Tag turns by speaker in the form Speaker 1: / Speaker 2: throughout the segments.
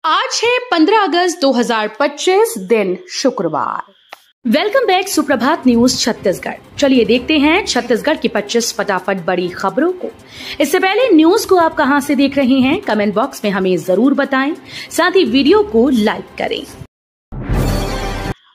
Speaker 1: आज है 15 अगस्त 2025 दिन शुक्रवार। वेलकम बैक सुप्रभात न्यूज छत्तीसगढ़। चलिए देखते हैं छत्तीसगढ़ की 25 फटाफट बड़ी खबरों को। इससे पहले न्यूज को आप कहां से देख रहे हैं कमेंट बॉक्स में हमें जरूर बताएं, साथ ही वीडियो को लाइक करें।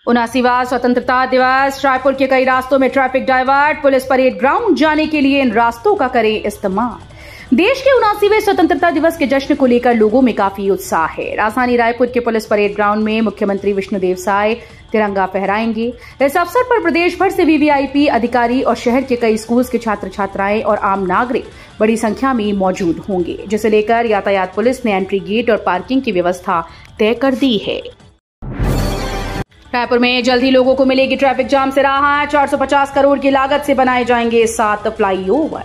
Speaker 1: 79वां स्वतंत्रता दिवस, रायपुर के कई रास्तों में traffic divert, police parade ground जाने के लिए इन रास्तों का करें इस्तेमाल। देश के 79वें स्वतंत्रता दिवस के जश्न को लेकर लोगों में काफी उत्साह है। राजधानी रायपुर के पुलिस परेड ग्राउंड में मुख्यमंत्री विष्णुदेव साय तिरंगा फहराएंगे। इस अवसर पर प्रदेश भर से वीवीआईपी अधिकारी और शहर के कई स्कूल्स के छात्र छात्राएं और आम नागरिक बड़ी संख्या में मौजूद होंगे, जिसे लेकर यातायात पुलिस ने एंट्री गेट और पार्किंग की व्यवस्था तय कर दी है। रायपुर में जल्द ही लोगों को मिलेगी ट्रैफिक जाम से राहत। 450 करोड़ की लागत से बनाए जाएंगे 7 फ्लाईओवर।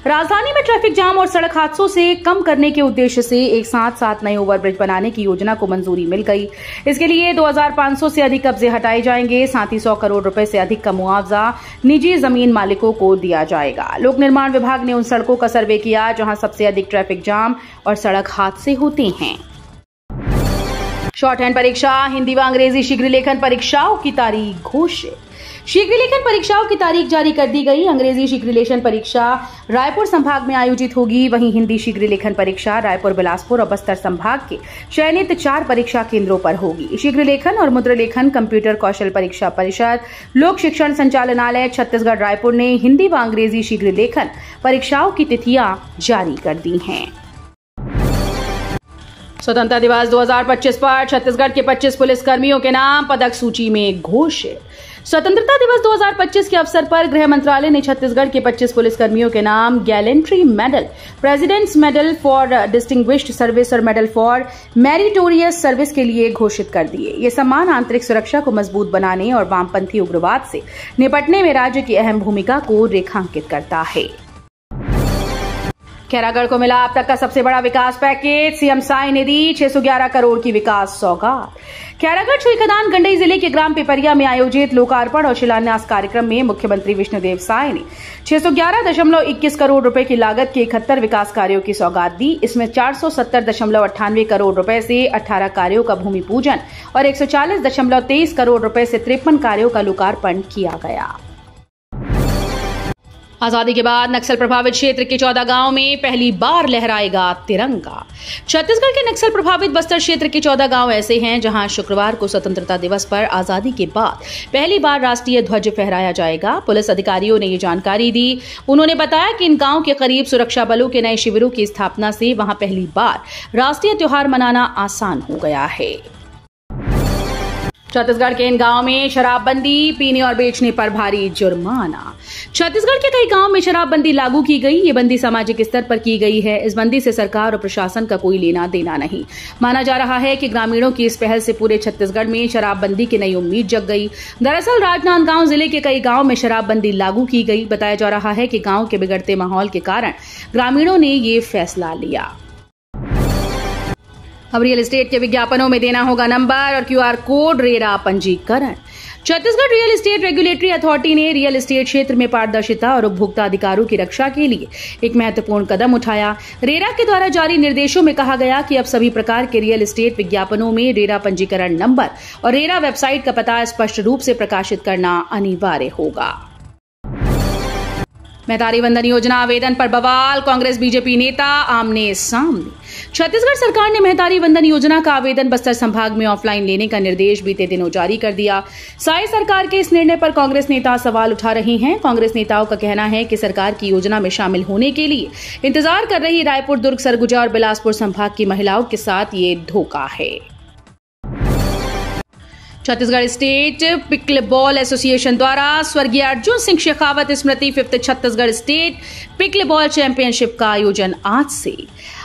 Speaker 1: राजधानी में ट्रैफिक जाम और सड़क हादसों से कम करने के उद्देश्य से एक साथ 7 नए ओवरब्रिज बनाने की योजना को मंजूरी मिल गई। इसके लिए 2500 से अधिक कब्जे हटाए जाएंगे। साथ ही 100 करोड़ रुपए से अधिक का मुआवजा निजी जमीन मालिकों को दिया जाएगा। लोक निर्माण विभाग ने उन सड़कों का सर्वे किया जहां सबसे अधिक ट्रैफिक जाम और सड़क हादसे होते हैं। शॉर्ट हैंड परीक्षा, हिंदी व अंग्रेजी शीघ्र लेखन परीक्षाओं की तारीख घोषित। शीघ्र लेखन परीक्षाओं की तारीख जारी कर दी गई। अंग्रेजी शीघ्र लेखन परीक्षा रायपुर संभाग में आयोजित होगी, वहीं हिंदी शीघ्र लेखन परीक्षा रायपुर, बिलासपुर और बस्तर संभाग के चयनित 4 परीक्षा केंद्रों पर होगी। शीघ्र लेखन और मुद्रा लेखन कंप्यूटर कौशल परीक्षा परिषद, लोक शिक्षण संचालनालय छत्तीसगढ़ रायपुर ने हिंदी व अंग्रेजी शीघ्र लेखन परीक्षाओं की तिथियां जारी कर दी हैं। स्वतंत्रता दिवस 2025 पर छत्तीसगढ़ के 25 पुलिसकर्मियों के नाम पदक सूची में घोषित। स्वतंत्रता दिवस 2025 के अवसर पर गृह मंत्रालय ने छत्तीसगढ़ के 25 पुलिसकर्मियों के नाम gallantry medal, president's medal for distinguished service और मेडल फॉर मेरिटोरियस सर्विस के लिए घोषित कर दिए। ये सम्मान आंतरिक सुरक्षा को मजबूत बनाने और वामपंथी उग्रवाद से निपटने में राज्य की अहम भूमिका को रेखांकित करता है। खैरागढ़ को मिला अब तक का सबसे बड़ा विकास पैकेज, सीएम साय ने दी 611 करोड़ की विकास सौगात। खैरागढ़ छुईखदान गंडई जिले के ग्राम पिपरिया में आयोजित लोकार्पण और शिलान्यास कार्यक्रम में मुख्यमंत्री विष्णुदेव साय ने 611.21 करोड़ रुपए की लागत के 71 विकास कार्यों की सौगात दी। इसमें 470.98 करोड़ रुपए से 18 कार्यों का भूमि पूजन और 140.23 करोड़ रुपए से 53 कार्यों का लोकार्पण किया गया। आजादी के बाद नक्सल प्रभावित क्षेत्र के 14 गांवों में पहली बार लहराएगा तिरंगा। छत्तीसगढ़ के नक्सल प्रभावित बस्तर क्षेत्र के 14 गांव ऐसे हैं जहां शुक्रवार को स्वतंत्रता दिवस पर आजादी के बाद पहली बार राष्ट्रीय ध्वज फहराया जाएगा। पुलिस अधिकारियों ने ये जानकारी दी। उन्होंने बताया कि इन गांव के करीब सुरक्षा बलों के नए शिविरों की स्थापना से वहां पहली बार राष्ट्रीय त्योहार मनाना आसान हो गया है। छत्तीसगढ़ के इन गांवों में शराबबंदी, पीने और बेचने पर भारी जुर्माना। छत्तीसगढ़ के कई गांवों में शराबबंदी लागू की गई। ये बंदी सामाजिक स्तर पर की गई है। इस बंदी से सरकार और प्रशासन का कोई लेना देना नहीं। माना जा रहा है कि ग्रामीणों की इस पहल से पूरे छत्तीसगढ़ में शराबबंदी की नई उम्मीद जग गई। दरअसल राजनांदगांव जिले के कई गांवों में शराबबंदी लागू की गई। बताया जा रहा है कि गांव के बिगड़ते माहौल के कारण ग्रामीणों ने ये फैसला लिया। अब रियल एस्टेट के विज्ञापनों में देना होगा नंबर और क्यूआर कोड, रेरा पंजीकरण। Chhattisgarh real estate regulatory authority ने रियल एस्टेट क्षेत्र में पारदर्शिता और उपभोक्ता अधिकारों की रक्षा के लिए एक महत्वपूर्ण कदम उठाया। रेरा के द्वारा जारी निर्देशों में कहा गया कि अब सभी प्रकार के रियल एस्टेट विज्ञापनों में रेरा पंजीकरण नंबर और रेरा वेबसाइट का पता स्पष्ट रूप से प्रकाशित करना अनिवार्य होगा। महतारी वंदन योजना आवेदन पर बवाल, कांग्रेस बीजेपी नेता आमने सामने। छत्तीसगढ़ सरकार ने महतारी वंदन योजना का आवेदन बस्तर संभाग में ऑफलाइन लेने का निर्देश बीते दिनों जारी कर दिया। साय सरकार के इस निर्णय पर कांग्रेस नेता सवाल उठा रहे हैं। कांग्रेस नेताओं का कहना है कि सरकार की योजना में शामिल होने के लिए इंतजार कर रही रायपुर, दुर्ग, सरगुजा और बिलासपुर संभाग की महिलाओं के साथ ये धोखा है। छत्तीसगढ़ स्टेट पिकलेबॉल एसोसिएशन द्वारा स्वर्गीय अर्जुन सिंह शेखावत स्मृति 5th छत्तीसगढ़ स्टेट पिकलेबॉल चैंपियनशिप का आयोजन आज से।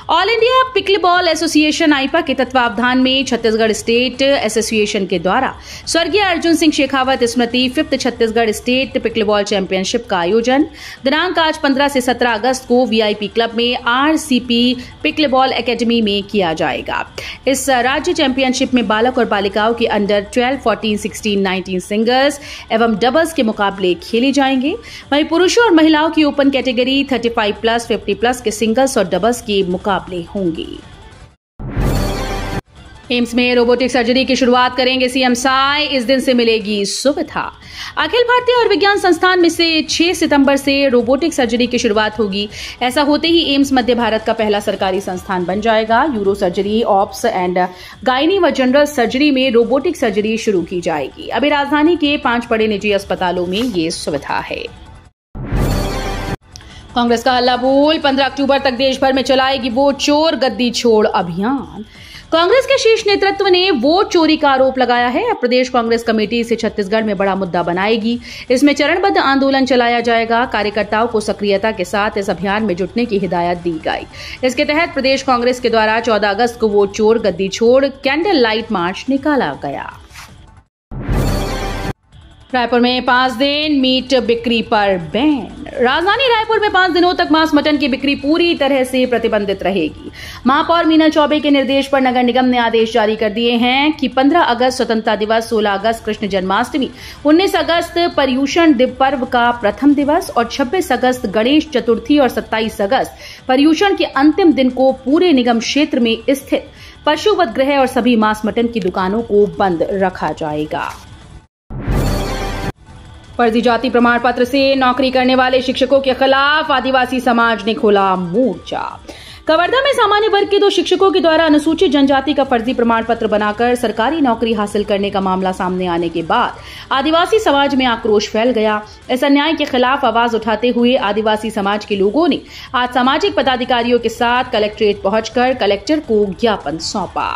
Speaker 1: ऑल इंडिया पिकलेबॉल एसोसिएशन आईपा के तत्वावधान में छत्तीसगढ़ स्टेट एसोसिएशन के द्वारा स्वर्गीय अर्जुन सिंह शेखावत स्मृति 5th छत्तीसगढ़ स्टेट पिकलेबॉल चैंपियनशिप का आयोजन दिनांक आज 15 से 17 अगस्त को वीआईपी क्लब में आरसीपी पिकलेबॉल एकेडमी में किया जाएगा। इस राज्य चैंपियनशिप में बालक और बालिकाओं के अंडर 12, 14, 16, 19 सिंगल्स एवं डबल्स के मुकाबले खेले जाएंगे। वहीं पुरुषों और महिलाओं की ओपन कैटेगरी 35+, 50+ के सिंगल्स और डबल्स के मुकाबले होंगे। एम्स में रोबोटिक सर्जरी की शुरुआत करेंगे सीएम साई, इस दिन से मिलेगी सुविधा। अखिल भारतीय आयुर्विज्ञान संस्थान में से 6 सितंबर से रोबोटिक सर्जरी की शुरुआत होगी। ऐसा होते ही एम्स मध्य भारत का पहला सरकारी संस्थान बन जाएगा। Euro surgery, ops and gynae व जनरल सर्जरी में रोबोटिक सर्जरी शुरू की जाएगी। अभी राजधानी के 5 बड़े निजी अस्पतालों में ये सुविधा है। कांग्रेस का हल्ला बोल, 15 अक्टूबर तक देश भर में चलाएगी वोट चोर गद्दी छोड़ अभियान। कांग्रेस के शीर्ष नेतृत्व ने वोट चोरी का आरोप लगाया है। अब प्रदेश कांग्रेस कमेटी इसे छत्तीसगढ़ में बड़ा मुद्दा बनाएगी। इसमें चरणबद्ध आंदोलन चलाया जाएगा। कार्यकर्ताओं को सक्रियता के साथ इस अभियान में जुटने की हिदायत दी गई। इसके तहत प्रदेश कांग्रेस के द्वारा 14 अगस्त को वोट चोर गद्दी छोड़ कैंडल लाइट मार्च निकाला गया। रायपुर में 5 दिन मीट बिक्री पर बैन। राजधानी रायपुर में 5 दिनों तक मांस मटन की बिक्री पूरी तरह से प्रतिबंधित रहेगी। महापौर मीना चौबे के निर्देश पर नगर निगम ने आदेश जारी कर दिए हैं कि 15 अगस्त स्वतंत्रता दिवस, 16 अगस्त कृष्ण जन्माष्टमी, 19 अगस्त पर्युषण पर्व का प्रथम दिवस और 26 अगस्त गणेश चतुर्थी और 27 अगस्त पर्युषण के अंतिम दिन को पूरे निगम क्षेत्र में स्थित पशुवध गृह और सभी मांस मटन की दुकानों को बंद रखा जाएगा। फर्जी जाति प्रमाण पत्र से नौकरी करने वाले शिक्षकों के खिलाफ आदिवासी समाज ने खोला मोर्चा। कवर्धा में सामान्य वर्ग के 2 शिक्षकों के द्वारा अनुसूचित जनजाति का फर्जी प्रमाण पत्र बनाकर सरकारी नौकरी हासिल करने का मामला सामने आने के बाद आदिवासी समाज में आक्रोश फैल गया। इस अन्याय के खिलाफ आवाज उठाते हुए आदिवासी समाज के लोगों ने आज सामाजिक पदाधिकारियों के साथ कलेक्ट्रेट पहुंचकर कलेक्टर को ज्ञापन सौंपा।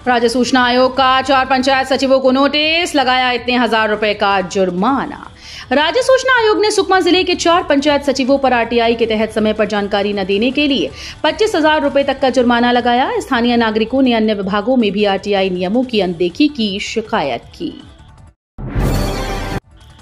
Speaker 1: राज्य सूचना आयोग का 4 पंचायत सचिवों को नोटिस, लगाया इतने हजार रुपए का जुर्माना। राज्य सूचना आयोग ने सुकमा जिले के 4 पंचायत सचिवों पर आरटीआई के तहत समय पर जानकारी न देने के लिए 25,000 रुपए तक का जुर्माना लगाया। स्थानीय नागरिकों ने अन्य विभागों में भी आरटीआई नियमों की अनदेखी की शिकायत की।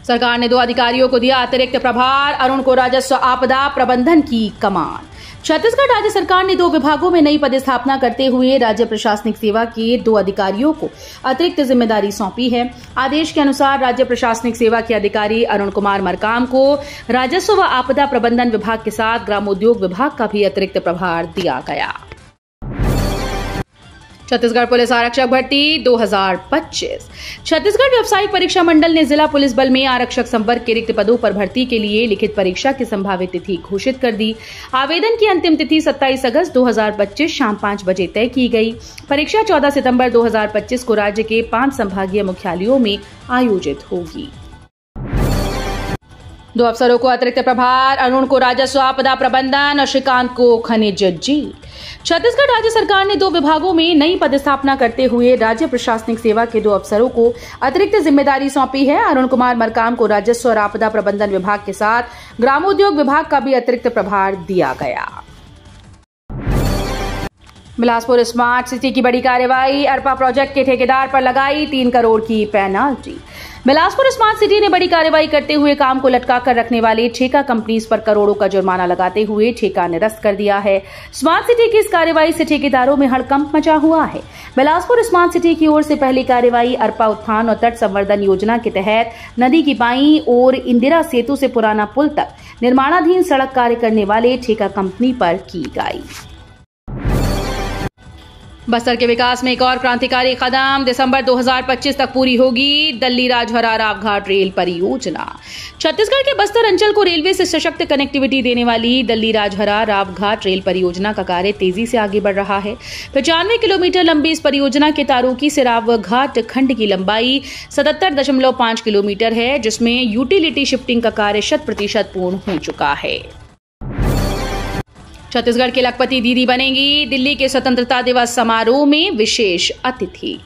Speaker 1: सरकार ने 2 अधिकारियों को दिया अतिरिक्त प्रभार, अरुण को राजस्व आपदा प्रबंधन की कमान। छत्तीसगढ़ राज्य सरकार ने 2 विभागों में नई पदस्थापना करते हुए राज्य प्रशासनिक सेवा के 2 अधिकारियों को अतिरिक्त जिम्मेदारी सौंपी है। आदेश के अनुसार राज्य प्रशासनिक सेवा के अधिकारी अरुण कुमार मरकाम को राजस्व व आपदा प्रबंधन विभाग के साथ ग्रामोद्योग विभाग का भी अतिरिक्त प्रभार दिया गया। छत्तीसगढ़ पुलिस आरक्षक भर्ती 2025। छत्तीसगढ़ व्यावसायिक परीक्षा मंडल ने जिला पुलिस बल में आरक्षक संवर्ग के रिक्त पदों पर भर्ती के लिए लिखित परीक्षा की संभावित तिथि घोषित कर दी। आवेदन की अंतिम तिथि 27 अगस्त 2025 शाम 5 बजे तय की गई। परीक्षा 14 सितंबर 2025 को राज्य के 5 संभागीय मुख्यालयों में आयोजित होगी। 2 अफसरों को अतिरिक्त प्रभार, अरुण को राजस्व आपदा प्रबंधन और श्रीकांत को खनिज जेल। छत्तीसगढ़ राज्य सरकार ने 2 विभागों में नई पदस्थापना करते हुए राज्य प्रशासनिक सेवा के 2 अफसरों को अतिरिक्त जिम्मेदारी सौंपी है। अरुण कुमार मरकाम को राजस्व और आपदा प्रबंधन विभाग के साथ ग्रामोद्योग विभाग का भी अतिरिक्त प्रभार दिया गया। बिलासपुर स्मार्ट सिटी की बड़ी कार्रवाई, अरपा प्रोजेक्ट के ठेकेदार पर लगाई 3 करोड़ की पेनाल्टी। बिलासपुर स्मार्ट सिटी ने बड़ी कार्रवाई करते हुए काम को लटका कर रखने वाले ठेका कंपनीज पर करोड़ों का जुर्माना लगाते हुए ठेका निरस्त कर दिया है। स्मार्ट सिटी की इस कार्रवाई से ठेकेदारों में हड़कंप मचा हुआ है। बिलासपुर स्मार्ट सिटी की ओर से पहली कार्रवाई अरपा उत्थान और तट संवर्धन योजना के तहत नदी की बाईं ओर इंदिरा सेतु से पुराना पुल तक निर्माणाधीन सड़क कार्य करने वाले ठेका कंपनी पर की गई। बस्तर के विकास में एक और क्रांतिकारी कदम, दिसंबर 2025 तक पूरी होगी दल्ली राजहरा रावघाट रेल परियोजना। छत्तीसगढ़ के बस्तर अंचल को रेलवे से सशक्त कनेक्टिविटी देने वाली दल्ली राजहरा रावघाट रेल परियोजना का कार्य तेजी से आगे बढ़ रहा है। 95 किलोमीटर लंबी इस परियोजना के तारुकी से रावघाट खंड की लंबाई 77.5 किलोमीटर है, जिसमें यूटिलिटी शिफ्टिंग का कार्य 100% पूर्ण हो चुका है। छत्तीसगढ़ के लखपति दीदी बनेंगी दिल्ली के स्वतंत्रता दिवस समारोह में विशेष अतिथि।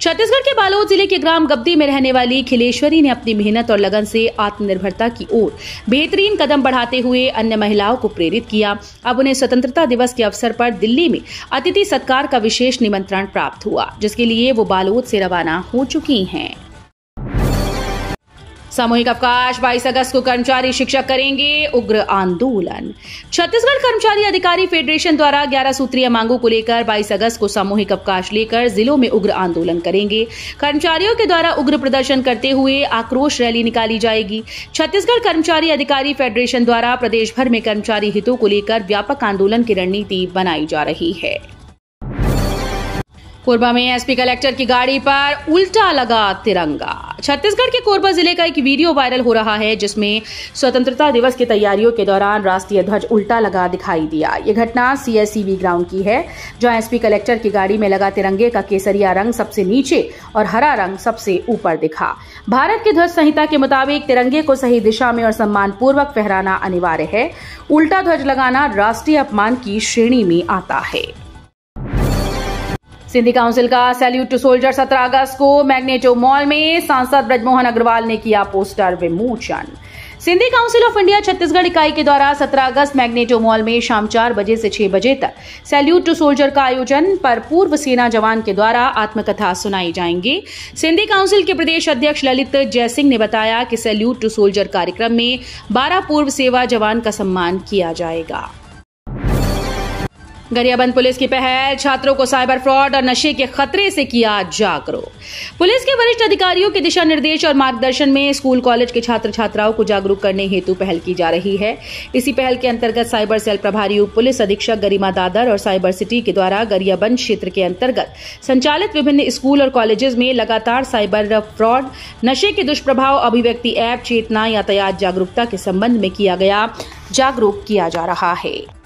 Speaker 1: छत्तीसगढ़ के बालोद जिले के ग्राम गब्दी में रहने वाली खिलेश्वरी ने अपनी मेहनत और लगन से आत्मनिर्भरता की ओर बेहतरीन कदम बढ़ाते हुए अन्य महिलाओं को प्रेरित किया। अब उन्हें स्वतंत्रता दिवस के अवसर पर दिल्ली में अतिथि सत्कार का विशेष निमंत्रण प्राप्त हुआ, जिसके लिए वो बालोद से रवाना हो चुकी हैं। सामूहिक अवकाश, 22 अगस्त को कर्मचारी शिक्षक करेंगे उग्र आंदोलन। छत्तीसगढ़ कर्मचारी अधिकारी फेडरेशन द्वारा 11 सूत्रीय मांगों को लेकर 22 अगस्त को सामूहिक अवकाश लेकर जिलों में उग्र आंदोलन करेंगे। कर्मचारियों के द्वारा उग्र प्रदर्शन करते हुए आक्रोश रैली निकाली जाएगी। छत्तीसगढ़ कर्मचारी अधिकारी फेडरेशन द्वारा प्रदेश भर में कर्मचारी हितों को लेकर व्यापक आंदोलन की रणनीति बनाई जा रही है। कोरबा में एसपी कलेक्टर की गाड़ी पर उल्टा लगा तिरंगा। छत्तीसगढ़ के कोरबा जिले का एक वीडियो वायरल हो रहा है जिसमें स्वतंत्रता दिवस की तैयारियों के दौरान राष्ट्रीय ध्वज उल्टा लगा दिखाई दिया। ये घटना सीएससीबी ग्राउंड की है, जहां एसपी कलेक्टर की गाड़ी में लगा तिरंगे का केसरिया रंग सबसे नीचे और हरा रंग सबसे ऊपर दिखा। भारत की ध्वज संहिता के मुताबिक तिरंगे को सही दिशा में और सम्मानपूर्वक फहराना अनिवार्य है। उल्टा ध्वज लगाना राष्ट्रीय अपमान की श्रेणी में आता है। सिंधी काउंसिल का सैल्यूट टू सोल्जर 17 अगस्त को मैग्नेटो मॉल में सांसद ब्रजमोहन अग्रवाल ने किया पोस्टर विमोचन। Sindhi council of India Chhattisgarh इकाई के द्वारा 17 अगस्त मैग्नेटो मॉल में शाम 4 बजे से 6 बजे तक सैल्यूट टू सोल्जर का आयोजन पर पूर्व सेना जवान के द्वारा आत्मकथा सुनाई जाएंगे। सिंधी काउंसिल के प्रदेश अध्यक्ष ललित जयसिंह ने बताया कि सैल्यूट टू सोल्जर कार्यक्रम में 12 पूर्व सेवा जवान का सम्मान किया जाएगा। गरियाबंद पुलिस की पहल, छात्रों को साइबर फ्रॉड और नशे के खतरे से किया जागरूक। पुलिस के वरिष्ठ अधिकारियों के दिशा निर्देश और मार्गदर्शन में स्कूल कॉलेज के छात्र छात्राओं को जागरूक करने हेतु पहल की जा रही है। इसी पहल के अंतर्गत साइबर सेल प्रभारी उप पुलिस अधीक्षक गरिमा दादर और साइबर सिटी के द्वारा गरियाबंद क्षेत्र के अंतर्गत संचालित विभिन्न स्कूल और कॉलेजेस में लगातार साइबर फ्रॉड, नशे के दुष्प्रभाव, अभिव्यक्ति ऐप, चेतना, यातायात जागरूकता के संबंध में जागरूक किया जा रहा है।